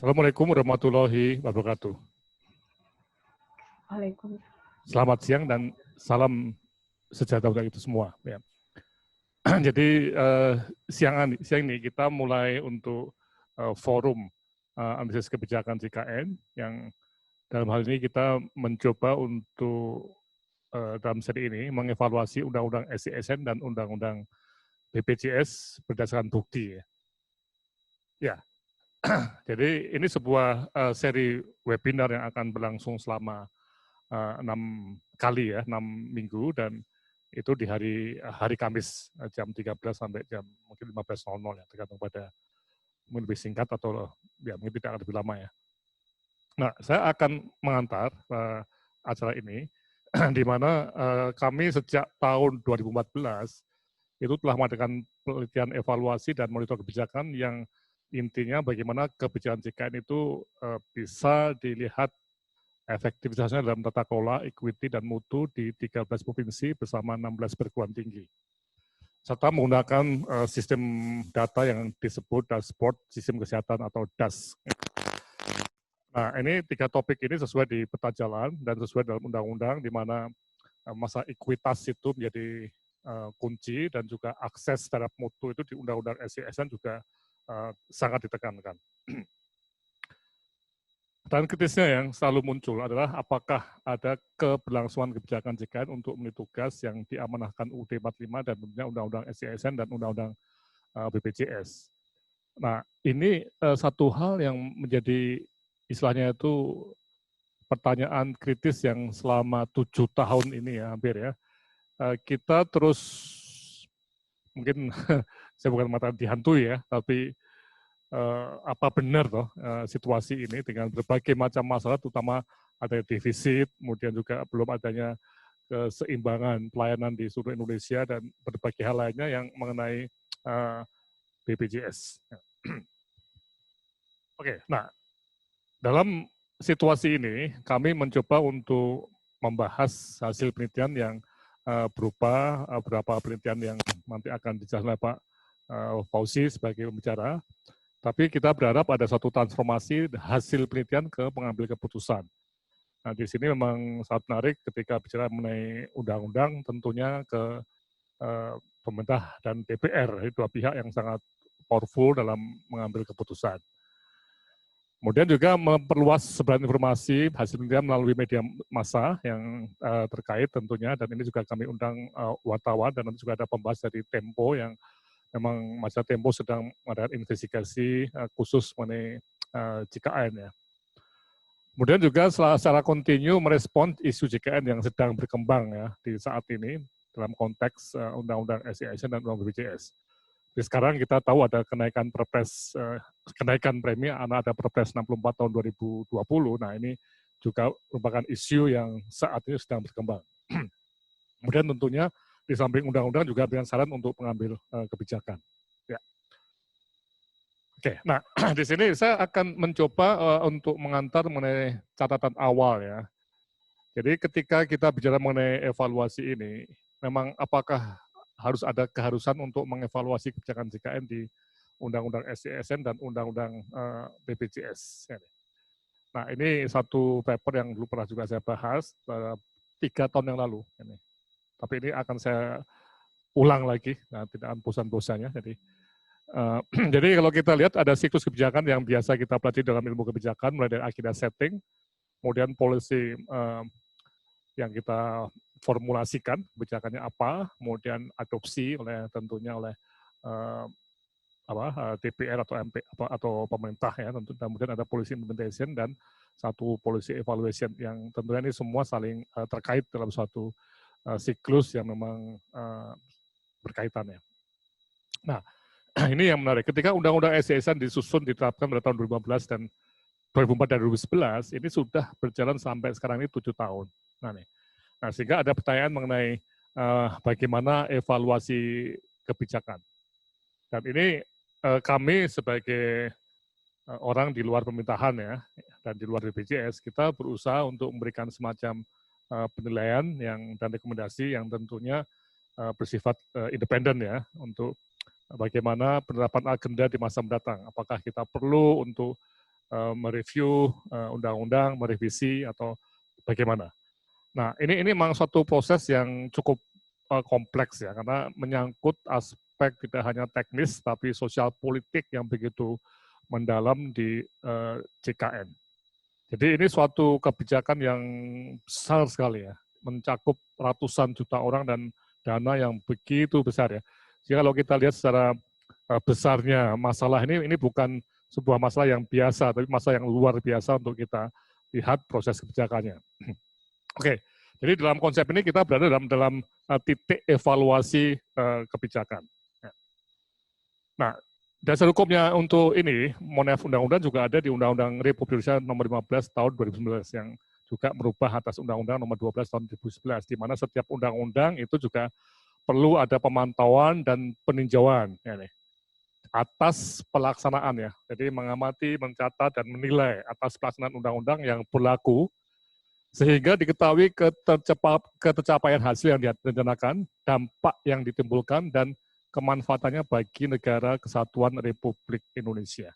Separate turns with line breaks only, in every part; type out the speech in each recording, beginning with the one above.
Assalamualaikum warahmatullahi wabarakatuh.
Waalaikumsalam.
Selamat siang dan salam sejahtera untuk itu semua. Ya. Jadi siang ini kita mulai untuk forum analisis kebijakan JKN yang dalam hal ini kita mencoba untuk dalam seri ini mengevaluasi Undang-Undang SDSN dan Undang-Undang BPJS berdasarkan bukti. Ya. Jadi ini sebuah seri webinar yang akan berlangsung selama 6 kali ya, 6 minggu, dan itu di hari Kamis jam 13 sampai jam mungkin 15.00 ya, tergantung pada mungkin lebih singkat atau ya mungkin tidak lebih lama ya. Nah, saya akan mengantar acara ini di mana kami sejak tahun 2014 itu telah mengadakan penelitian evaluasi dan monitor kebijakan yang intinya bagaimana kebijakan JKN itu bisa dilihat efektivitasnya dalam tata kelola, equity, dan mutu di 13 provinsi bersama 16 perguruan tinggi. Serta menggunakan sistem data yang disebut dashboard sistem kesehatan atau DAS. Nah, ini 3 topik ini sesuai di peta jalan dan sesuai dalam undang-undang di mana masa ekuitas itu menjadi kunci dan juga akses terhadap mutu itu di Undang-Undang SDSN juga sangat ditekankan. Dan kritisnya yang selalu muncul adalah apakah ada keberlangsungan kebijakan JKN untuk memenuhi tugas yang diamanahkan UUD 45 dan tentunya Undang-Undang SDSN dan Undang-Undang BPJS. Nah, ini satu hal yang menjadi istilahnya itu pertanyaan kritis yang selama 7 tahun ini ya hampir ya. Kita terus mungkin saya bukan mengatakan dihantui ya, tapi apa benar toh situasi ini dengan berbagai macam masalah, terutama ada defisit, kemudian juga belum adanya keseimbangan pelayanan di seluruh Indonesia dan berbagai hal lainnya yang mengenai BPJS. Oke, nah dalam situasi ini kami mencoba untuk membahas hasil penelitian yang berupa beberapa penelitian yang nanti akan dijelaskan oleh Pak Fauzi sebagai pembicara. Tapi kita berharap ada suatu transformasi hasil penelitian ke pengambil keputusan. Nah, di sini memang sangat menarik ketika bicara mengenai undang-undang, tentunya ke pemerintah dan DPR, dua pihak yang sangat powerful dalam mengambil keputusan. Kemudian juga memperluas sebaran informasi hasil penelitian melalui media massa yang terkait tentunya, dan ini juga kami undang wartawan, dan nanti juga ada pembahas dari Tempo yang memang masa Tempo sedang mengadakan investigasi khusus mengenai JKN ya. Kemudian juga secara kontinu merespon isu JKN yang sedang berkembang ya di saat ini dalam konteks Undang-Undang SDSN dan Undang-Undang BPJS. Jadi sekarang kita tahu ada kenaikan Perpres, kenaikan premi, ada Perpres 64 tahun 2020. Nah, ini juga merupakan isu yang saat ini sedang berkembang. Kemudian tentunya di samping undang-undang juga dengan saran untuk mengambil kebijakan. Ya. Oke, nah di sini saya akan mencoba untuk mengantar mengenai catatan awal ya. Jadi ketika kita bicara mengenai evaluasi ini, memang apakah harus ada keharusan untuk mengevaluasi kebijakan JKN di Undang-Undang SDSN dan Undang-Undang BPJS. Nah, ini satu paper yang dulu pernah juga saya bahas 3 tahun yang lalu. Tapi ini akan saya ulang lagi, nah, tidak bosan-bosannya. Jadi kalau kita lihat ada siklus kebijakan yang biasa kita pelajari dalam ilmu kebijakan, mulai dari agenda setting, kemudian policy yang kita formulasikan, kebijakannya apa, kemudian adopsi oleh tentunya oleh DPR atau MP atau pemerintah ya, tentu. Kemudian ada policy implementation dan satu policy evaluation yang tentunya ini semua saling terkait dalam suatu siklus yang memang berkaitan ya. Nah, ini yang menarik. Ketika Undang-Undang SDSN disusun diterapkan pada tahun 2015 dan 2004 dan 2011, ini sudah berjalan sampai sekarang ini 7 tahun. Nah, sehingga ada pertanyaan mengenai bagaimana evaluasi kebijakan. Dan ini kami sebagai orang di luar pemerintahan ya, dan di luar BPJS, kita berusaha untuk memberikan semacam penilaian dan rekomendasi yang tentunya bersifat independen ya, untuk bagaimana penerapan agenda di masa mendatang. Apakah kita perlu untuk mereview undang-undang, merevisi atau bagaimana. Nah, ini memang suatu proses yang cukup kompleks ya, karena menyangkut aspek tidak hanya teknis, tapi sosial politik yang begitu mendalam di JKN. Jadi ini suatu kebijakan yang besar sekali ya, mencakup ratusan juta orang dan dana yang begitu besar ya. Jadi kalau kita lihat secara besarnya masalah ini bukan sebuah masalah yang biasa, tapi masalah yang luar biasa untuk kita lihat proses kebijakannya. Oke, jadi dalam konsep ini kita berada dalam titik evaluasi kebijakan. Nah, dasar hukumnya untuk ini, monef undang-undang juga ada di Undang-Undang Republik Indonesia nomor 15 tahun 2019 yang juga merubah atas Undang-Undang nomor 12 tahun 2011, di mana setiap undang-undang itu juga perlu ada pemantauan dan peninjauan ya nih, atas pelaksanaan ya. Jadi mengamati, mencatat, dan menilai atas pelaksanaan undang-undang yang berlaku, sehingga diketahui ketercapaian hasil yang direncanakan, dampak yang ditimbulkan, dan kemanfaatannya bagi negara kesatuan Republik Indonesia.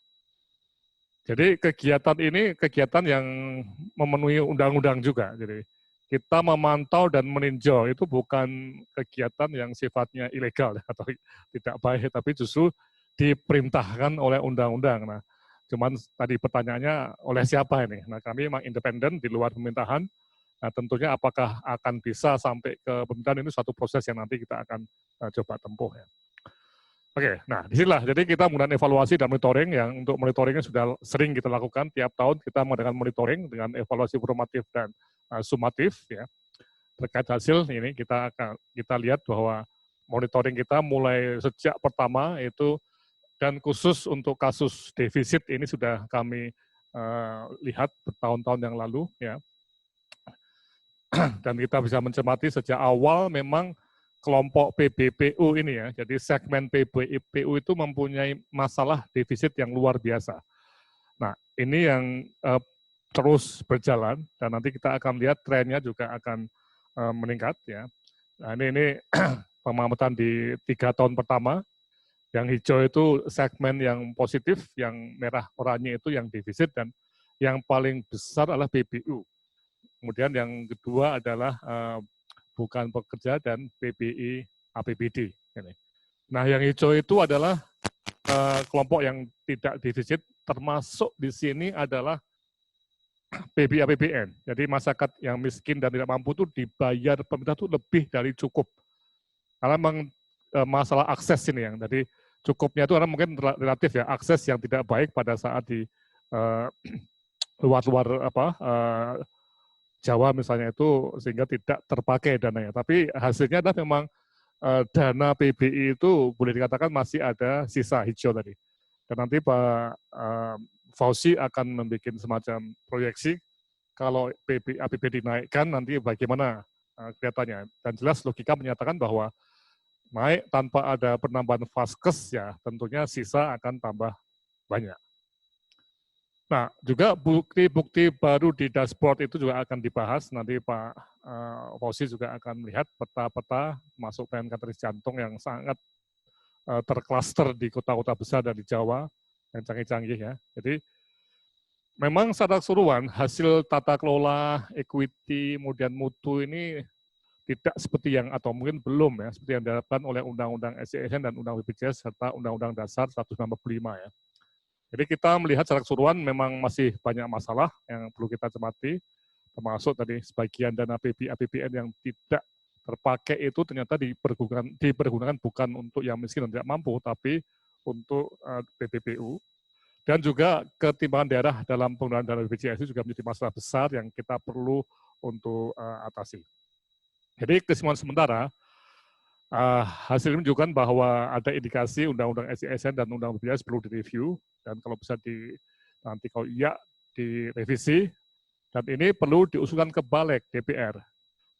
Jadi kegiatan ini kegiatan yang memenuhi undang-undang juga. Jadi kita memantau dan meninjau itu bukan kegiatan yang sifatnya ilegal atau tidak baik, tapi justru diperintahkan oleh undang-undang. Nah, cuman tadi pertanyaannya oleh siapa ini? Nah, kami memang independen di luar pemerintahan. Nah, tentunya apakah akan bisa sampai ke pemerintahan, ini suatu proses yang nanti kita akan coba tempuh ya. Oke, nah disinilah jadi kita menggunakan evaluasi dan monitoring yang untuk monitoringnya sudah sering kita lakukan tiap tahun kita mengadakan monitoring dengan evaluasi formatif dan sumatif ya terkait hasil ini kita lihat bahwa monitoring kita mulai sejak pertama itu dan khusus untuk kasus defisit ini sudah kami lihat bertahun-tahun yang lalu ya dan kita bisa mencermati sejak awal memang kelompok PBPU ini ya, jadi segmen PBPU itu mempunyai masalah defisit yang luar biasa. Nah, ini yang terus berjalan dan nanti kita akan lihat trennya juga akan meningkat ya. Nah, ini pengamatan di 3 tahun pertama, yang hijau itu segmen yang positif, yang merah oranye itu yang defisit dan yang paling besar adalah PBU. Kemudian yang kedua adalah bukan pekerja dan PBI APBD. Nah, yang hijau itu adalah kelompok yang tidak defisit, termasuk di sini adalah PBI APBN. Jadi masyarakat yang miskin dan tidak mampu itu dibayar pemerintah itu lebih dari cukup. Karena memang masalah akses ini yang jadi cukupnya itu karena mungkin relatif ya akses yang tidak baik pada saat di luar-luar Jawa misalnya itu sehingga tidak terpakai dananya. Tapi hasilnya adalah memang dana PBI itu boleh dikatakan masih ada sisa hijau tadi. Dan nanti Pak Fauzi akan membuat semacam proyeksi kalau PBI APBD dinaikkan nanti bagaimana kelihatannya. Dan jelas logika menyatakan bahwa naik tanpa ada penambahan vaskes ya tentunya sisa akan tambah banyak. Nah, juga bukti-bukti baru di dashboard itu juga akan dibahas. Nanti Pak Fauzi juga akan melihat peta-peta masuk PMK teris jantung yang sangat terklaster di kota-kota besar dan di Jawa, yang canggih-canggih ya. Jadi, memang secara keseluruhan hasil tata kelola, equity, kemudian mutu ini tidak seperti yang, atau mungkin belum ya, seperti yang diharapkan oleh Undang-Undang SDSN dan Undang-Undang BPJS serta Undang-Undang Dasar 195 ya. Jadi kita melihat secara keseluruhan memang masih banyak masalah yang perlu kita cermati, termasuk tadi sebagian dana PBI APBN yang tidak terpakai itu ternyata dipergunakan bukan untuk yang miskin dan tidak mampu, tapi untuk PBPU. Dan juga ketimpangan daerah dalam penggunaan dana BPJS itu juga menjadi masalah besar yang kita perlu untuk atasi. Jadi kesimpulan sementara, hasil ini menunjukkan bahwa ada indikasi Undang-Undang SDSN dan Undang-Undang BPJS perlu direview, dan kalau bisa nanti kalau iya direvisi, dan ini perlu diusulkan ke Balik DPR.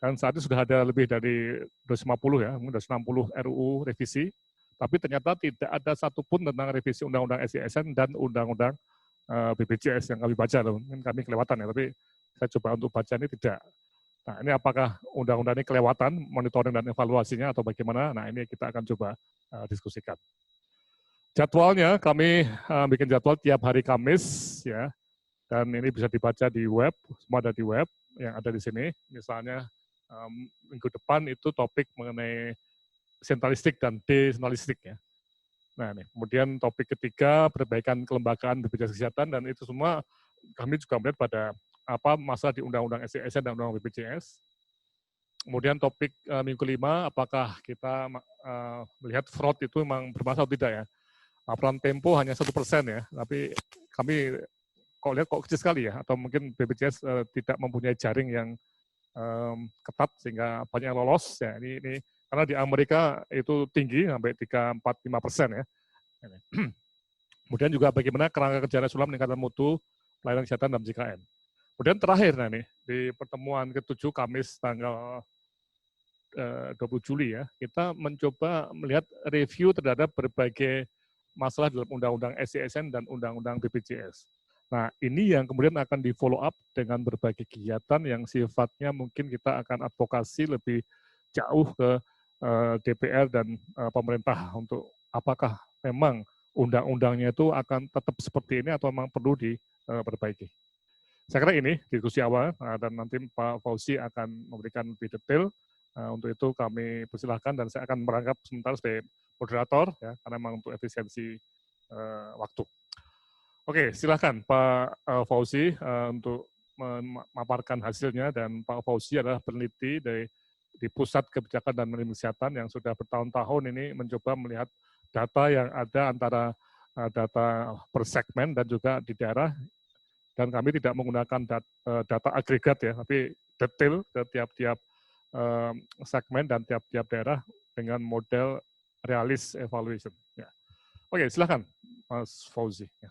Dan saat ini sudah ada lebih dari 250 ya, mungkin 260 RUU revisi, tapi ternyata tidak ada satupun tentang revisi Undang-Undang SDSN dan Undang-Undang BPJS yang kami baca, mungkin kami kelewatan ya, tapi saya coba untuk baca ini tidak. Nah, ini apakah undang-undang ini kelewatan, monitoring dan evaluasinya atau bagaimana? Nah, ini kita akan coba diskusikan. Jadwalnya kami bikin jadwal tiap hari Kamis ya. Dan ini bisa dibaca di web, semua ada di web yang ada di sini. Misalnya minggu depan itu topik mengenai sentralistik dan desentralistik ya. Nah, nih, kemudian topik ketiga perbaikan kelembagaan BPJS Kesehatan, dan itu semua kami juga melihat pada apa masalah di Undang-Undang SDSN dan Undang-Undang BPJS. Kemudian topik minggu kelima, apakah kita melihat fraud itu memang bermasalah atau tidak ya. Laporan Tempo hanya 1% ya, tapi kami kok lihat kok kecil sekali ya, atau mungkin BPJS tidak mempunyai jaring yang ketat sehingga banyak yang lolos ya. Ini karena di Amerika itu tinggi sampai 3-4-5% ya. Kemudian juga bagaimana kerangka kerja nasional meningkatkan mutu pelayanan kesehatan dan JKN. Kemudian terakhir nih di pertemuan ke-7 Kamis tanggal 20 Juli ya, kita mencoba melihat review terhadap berbagai masalah dalam Undang-Undang SDSN dan Undang-Undang BPJS. Nah, ini yang kemudian akan di follow up dengan berbagai kegiatan yang sifatnya mungkin kita akan advokasi lebih jauh ke DPR dan pemerintah untuk apakah memang undang-undangnya itu akan tetap seperti ini atau memang perlu diperbaiki. Saya kira ini diskusi awal dan nanti Pak Fauzi akan memberikan lebih detail. Untuk itu kami persilahkan dan saya akan merangkap sementara sebagai moderator ya, karena memang untuk efisiensi waktu. Oke, silakan Pak Fauzi untuk memaparkan hasilnya, dan Pak Fauzi adalah peneliti di Pusat Kebijakan dan Manajemen Kesehatan yang sudah bertahun-tahun ini mencoba melihat data yang ada antara data per segmen dan juga di daerah, dan kami tidak menggunakan data agregat ya, tapi detail ke tiap-tiap segmen dan tiap-tiap daerah dengan model realis evaluation. Ya. Oke, silakan Mas Fauzi. Ya.